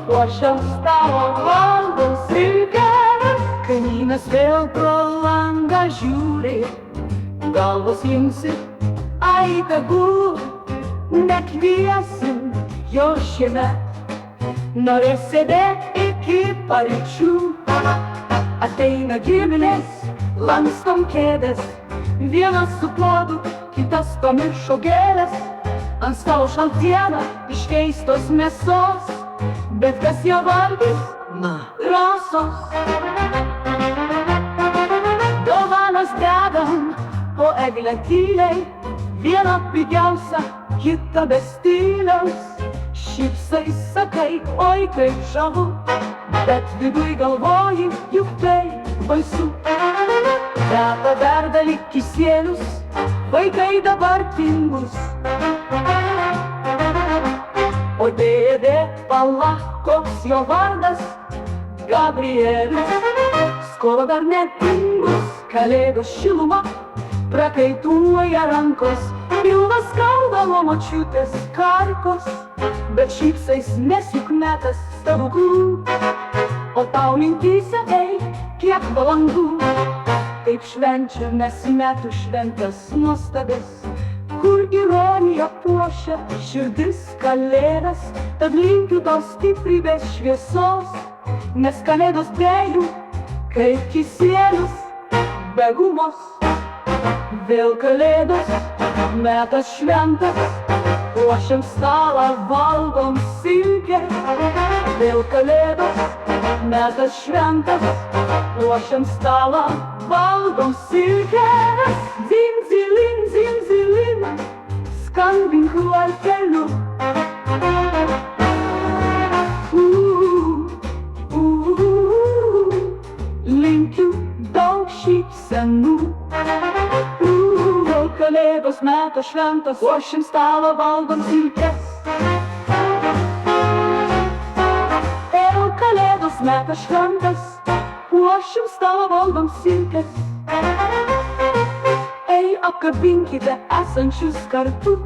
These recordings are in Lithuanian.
Ruošiam stalo valgom silkės, kaimynas vėl pro langą žiūri, galvos linksi, ai tegu nekviesim jo šiemet. Norės sėdėti iki paryčių, ateina giminės, lankstom kėdės, vienas su puodu, kitas pamiršo gėles. Ant stalo šaltiena iškeistos mėsos, bet kas ją valgys? Rasos. Dovanas dedam po eglę tyliai, viena pigiausia, kita be stiliaus. Šypsai sakai, oi kaip žavu, bet viduj galvoji, juk tai baisu. Teta verda lyg kisielius, vaikai dabar tingus. O dėdė pala, koks jo vardas? Gabrielius. Skola dar netingus, kalėdos šiluma prakaituoja rankos, pilnas skaudalo močiutės karkos, bet šypsais nes juk metas stebuklų. O tau mintyse, ei, kiek valandų, kaip švenčia mes metų šventės nuostabės, kur ironija puošia širdis kalėdas. Tad linkiu tau stiprybės šviesos, nes kalėdos be jų kaip kisielius be gumos. Vėl kalėdos, metas šventas, ruošiam stalą, valgom silkę. Vėl kalėdos, metas šventas, ruošiam stalą, valgom silkę. Zin, zilin, zin, zilin, skambink varpeliu. Linkiu daug šypsenų. Vėl kalėdos, metas šventas, ruošiam stalą, valgom silkes. Vėl kalėdos, metas šventas, ruošiam stalą, valgom silkes. Ei, apkabinkite esančius kartu.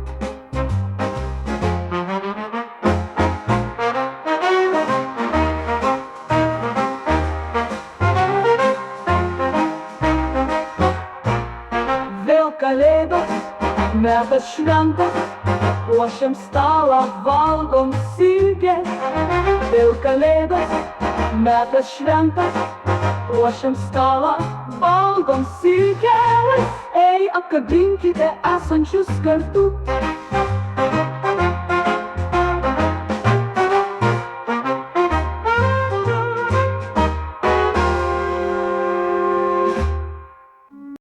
Kalėdos, metas šventas, ruošiam stalą, valgom silkės. Vėl kalėdos, metas šventas, ruošiam stalą, valgom silkės. Ei, apkabinkite esančius kartu.